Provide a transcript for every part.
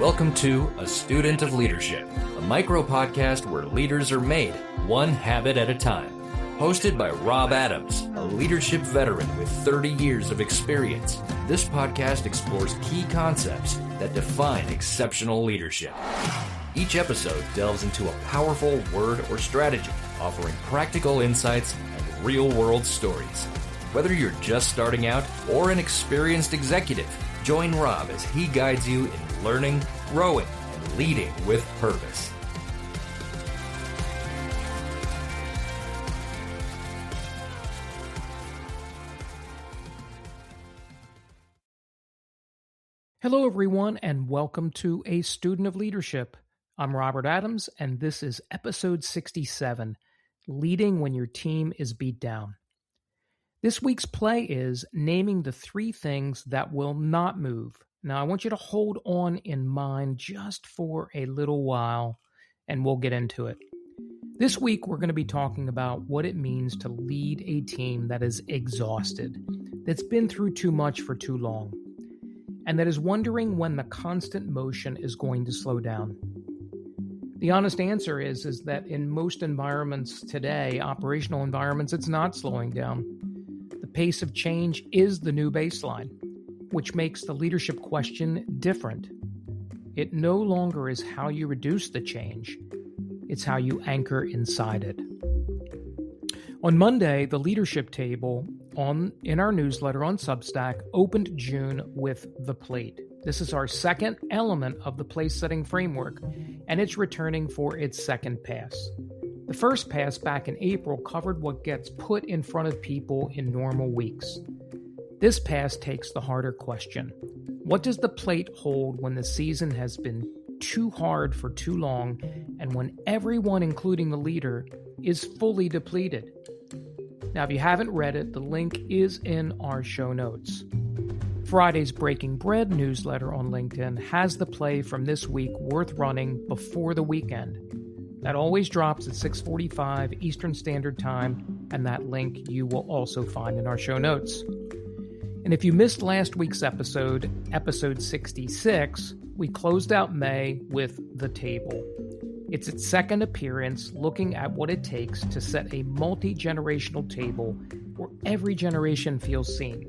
Welcome to A Student of Leadership, a micro-podcast where leaders are made one habit at a time. Hosted by Rob Adams, a leadership veteran with 30 years of experience, this podcast explores key concepts that define exceptional leadership. Each episode delves into a powerful word or strategy, offering practical insights and real-world stories. Whether you're just starting out or an experienced executive, join Rob as he guides you in learning, growing, and leading with purpose. Hello, everyone, and welcome to A Student of Leadership. I'm Robert Adams, and this is episode 67, Leading When Your Team is Beat Down. This week's play is naming the 3 things that will not move. Now, I want you to hold on in mind just for a little while, and we'll get into it. This week, we're going to be talking about what it means to lead a team that is exhausted, that's been through too much for too long, and that is wondering when the constant motion is going to slow down. The honest answer is that in most environments today, operational environments, it's not slowing down. The pace of change is the new baseline, which makes the leadership question different. It no longer is how you reduce the change, it's how you anchor inside it. On Monday, the leadership table in our newsletter on Substack opened June with The Plate. This is our second element of the place-setting framework, and it's returning for its second pass. The first pass back in April covered what gets put in front of people in normal weeks. This pass takes the harder question. What does the plate hold when the season has been too hard for too long and when everyone, including the leader, is fully depleted? Now, if you haven't read it, the link is in our show notes. Friday's Breaking Bread newsletter on LinkedIn has the play from this week worth running before the weekend. That always drops at 6:45 Eastern Standard Time, and that link you will also find in our show notes. And if you missed last week's episode 66, we closed out May with The Table. It's its second appearance, looking at what it takes to set a multi-generational table where every generation feels seen.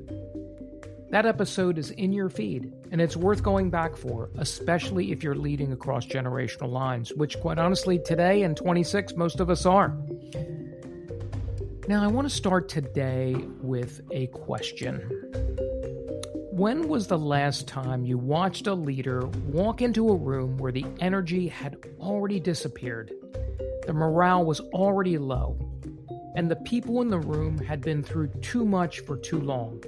That episode is in your feed, and it's worth going back for, especially if you're leading across generational lines, which, quite honestly, today in 26, most of us are. Now, I want to start today with a question. When was the last time you watched a leader walk into a room where the energy had already disappeared, the morale was already low, and the people in the room had been through too much for too long,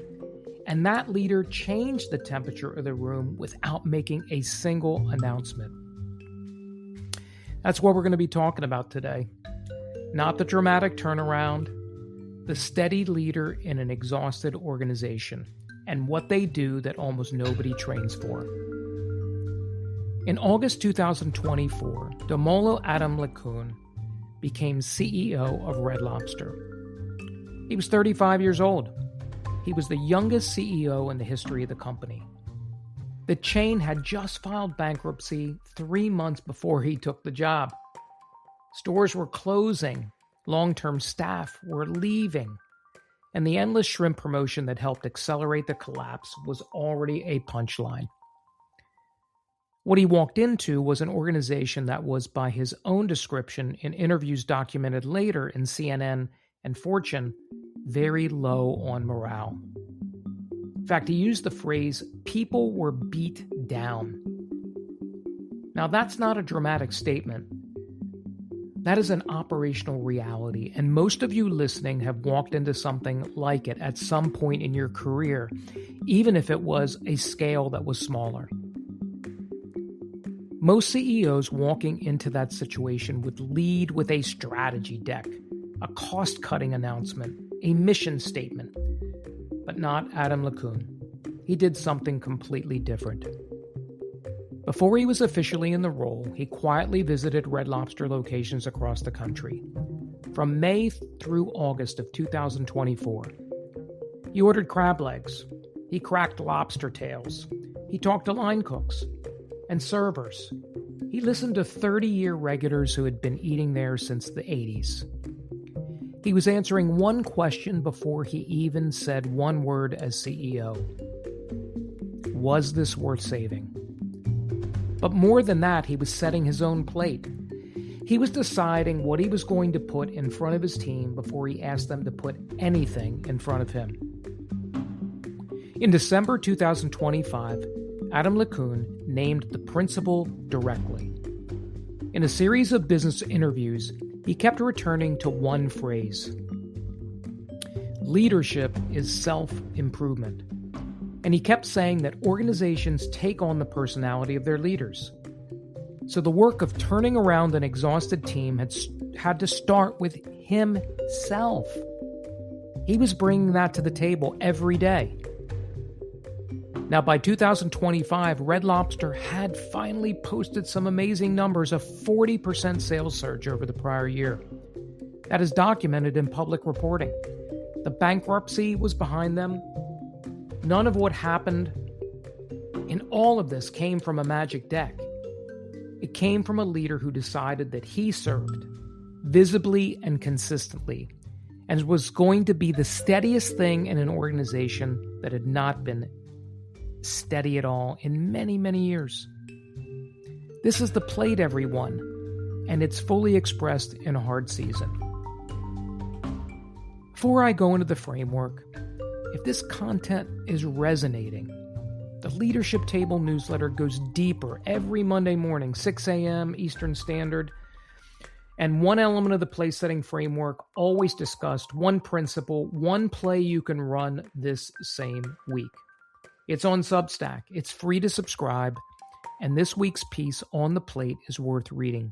and that leader changed the temperature of the room without making a single announcement? That's what we're going to be talking about today. Not the dramatic turnaround, the steady leader in an exhausted organization, and what they do that almost nobody trains for. In August 2024, Damola Adamolekun became CEO of Red Lobster. He was 35 years old. He was the youngest CEO in the history of the company. The chain had just filed bankruptcy 3 months before he took the job. Stores were closing, long-term staff were leaving, and the endless shrimp promotion that helped accelerate the collapse was already a punchline. What he walked into was an organization that was, by his own description in interviews documented later in CNN and Fortune, very low on morale. In fact, he used the phrase, "people were beat down." Now, that's not a dramatic statement. That is an operational reality, and most of you listening have walked into something like it at some point in your career, even if it was a scale that was smaller. Most CEOs walking into that situation would lead with a strategy deck, a cost-cutting announcement, a mission statement, but not Adamolekun. He did something completely different. Before he was officially in the role, he quietly visited Red Lobster locations across the country. From May through August of 2024, he ordered crab legs. He cracked lobster tails. He talked to line cooks. and servers. He listened to 30-year regulars who had been eating there since the 80s. He was answering one question before he even said one word as CEO. Was this worth saving? But more than that, he was setting his own plate. He was deciding what he was going to put in front of his team before he asked them to put anything in front of him. In December 2025, Adamolekun named the principal directly. In a series of business interviews, he kept returning to one phrase. Leadership is self-improvement. And he kept saying that organizations take on the personality of their leaders. So the work of turning around an exhausted team had to start with himself. He was bringing that to the table every day. Now, by 2025, Red Lobster had finally posted some amazing numbers, a 40% sales surge over the prior year. That is documented in public reporting. The bankruptcy was behind them. None of what happened in all of this came from a magic deck. It came from a leader who decided that he served visibly and consistently and was going to be the steadiest thing in an organization that had not been steady at all in many, many years. This is the plate, everyone, and it's fully expressed in a hard season. Before I go into the framework, if this content is resonating, the Leadership Table newsletter goes deeper every Monday morning, 6 a.m. Eastern Standard, and one element of the play-setting framework always discussed, one principle, one play you can run this same week. It's on Substack. It's free to subscribe, and this week's piece on the plate is worth reading.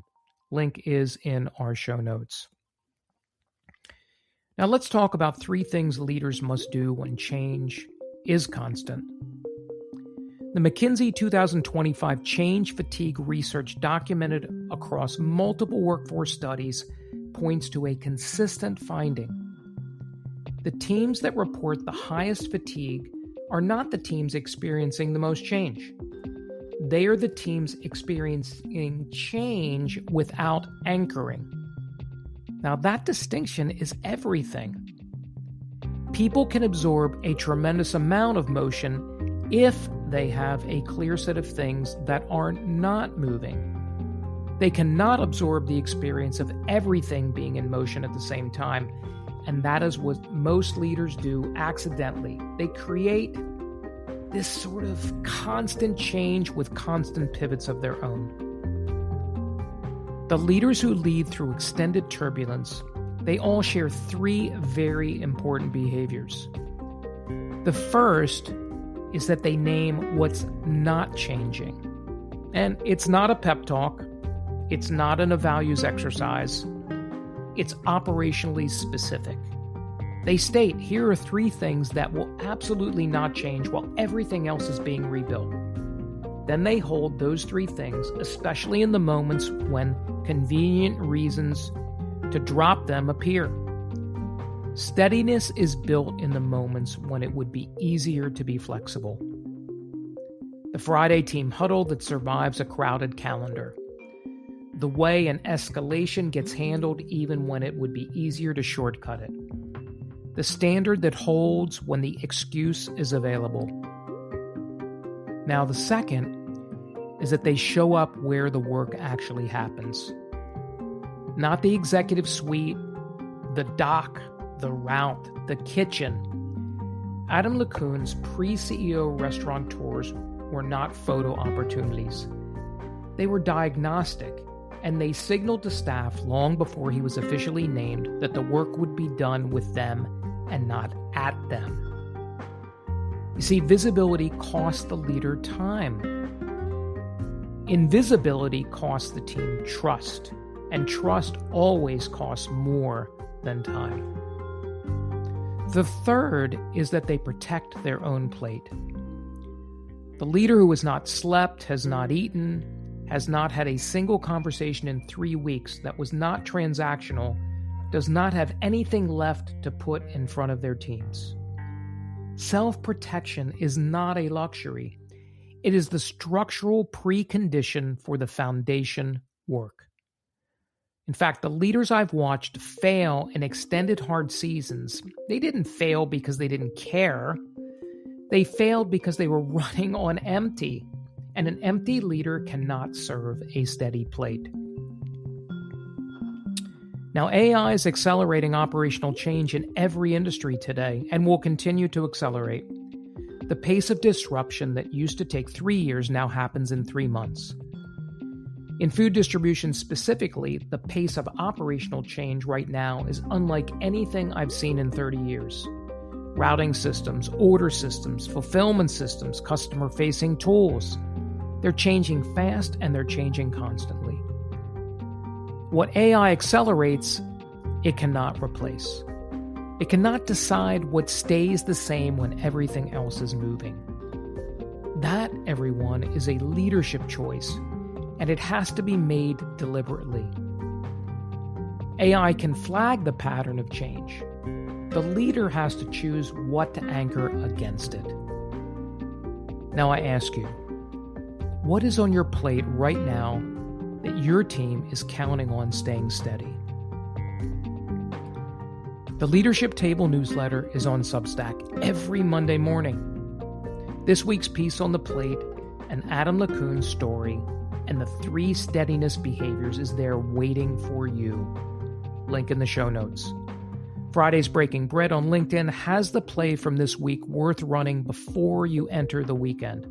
Link is in our show notes. Now let's talk about 3 things leaders must do when change is constant. The McKinsey 2025 change fatigue research documented across multiple workforce studies points to a consistent finding. The teams that report the highest fatigue are not the teams experiencing the most change. They are the teams experiencing change without anchoring. Now, that distinction is everything. People can absorb a tremendous amount of motion if they have a clear set of things that are not moving. They cannot absorb the experience of everything being in motion at the same time, and that is what most leaders do accidentally. They create this sort of constant change with constant pivots of their own. The leaders who lead through extended turbulence, they all share 3 very important behaviors. The first is that they name what's not changing. And it's not a pep talk. It's not a values exercise. It's operationally specific. They state, here are 3 things that will absolutely not change while everything else is being rebuilt. Then they hold those 3 things, especially in the moments when convenient reasons to drop them appear. Steadiness is built in the moments when it would be easier to be flexible. The Friday team huddle that survives a crowded calendar. The way an escalation gets handled even when it would be easier to shortcut it. The standard that holds when the excuse is available. Now, the second is that they show up where the work actually happens. Not the executive suite, the dock, the route, the kitchen. Adamolekun's pre-CEO restaurant tours were not photo opportunities. They were diagnostic, and they signaled to staff long before he was officially named that the work would be done with them and not at them. You see, visibility costs the leader time. Invisibility costs the team trust, and trust always costs more than time. The third is that they protect their own plate. The leader who has not slept, has not eaten, has not had a single conversation in 3 weeks that was not transactional, does not have anything left to put in front of their teams. Self-protection is not a luxury. It is the structural precondition for the foundation work. In fact, the leaders I've watched fail in extended hard seasons, they didn't fail because they didn't care. They failed because they were running on empty, and an empty leader cannot serve a steady plate. Now, AI is accelerating operational change in every industry today and will continue to accelerate. The pace of disruption that used to take 3 years now happens in 3 months. In food distribution specifically, the pace of operational change right now is unlike anything I've seen in 30 years. Routing systems, order systems, fulfillment systems, customer-facing tools. They're changing fast and they're changing constantly. What AI accelerates, it cannot replace. It cannot decide what stays the same when everything else is moving. That, everyone, is a leadership choice, and it has to be made deliberately. AI can flag the pattern of change. The leader has to choose what to anchor against it. Now I ask you, what is on your plate right now that your team is counting on staying steady? The Leadership Table newsletter is on Substack every Monday morning. This week's piece on the plate, an Adamolekun story, and the 3 steadiness behaviors is there waiting for you. Link in the show notes. Friday's Breaking Bread on LinkedIn has the play from this week worth running before you enter the weekend.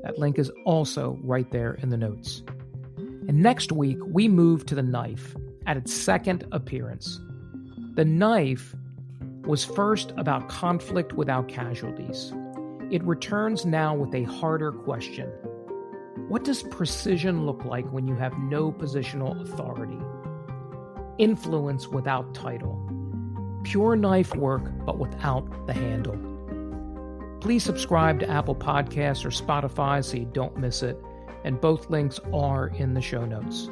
That link is also right there in the notes. And next week, we move to the knife at its second appearance. The knife was first about conflict without casualties. It returns now with a harder question. What does precision look like when you have no positional authority? Influence without title. Pure knife work, but without the handle. Please subscribe to Apple Podcasts or Spotify so you don't miss it, and both links are in the show notes.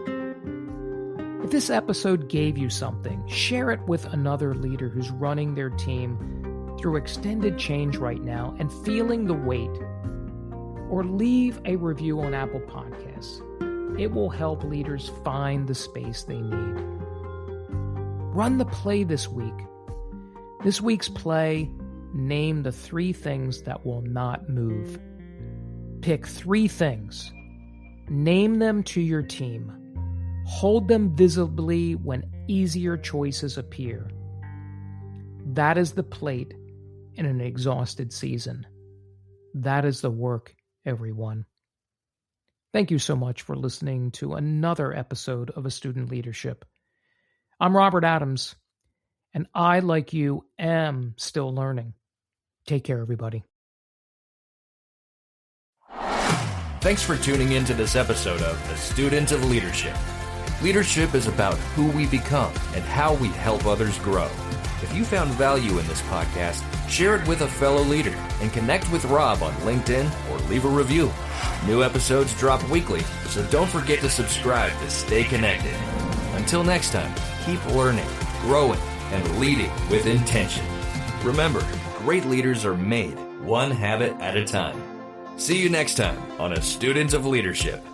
If this episode gave you something, share it with another leader who's running their team through extended change right now and feeling the weight. Or leave a review on Apple Podcasts. It will help leaders find the space they need. Run the play this week. This week's play, name the 3 things that will not move. Pick 3 things. Name them to your team. Hold them visibly when easier choices appear. That is the plate in an exhausted season. That is the work, everyone. Thank you so much for listening to another episode of A Student Leadership. I'm Robert Adams, and I, like you, am still learning. Take care, everybody. Thanks for tuning in to this episode of A Student of Leadership. Leadership is about who we become and how we help others grow. If you found value in this podcast, share it with a fellow leader and connect with Rob on LinkedIn or leave a review. New episodes drop weekly, so don't forget to subscribe to stay connected. Until next time, keep learning, growing, and leading with intention. Remember, great leaders are made one habit at a time. See you next time on A Student of Leadership.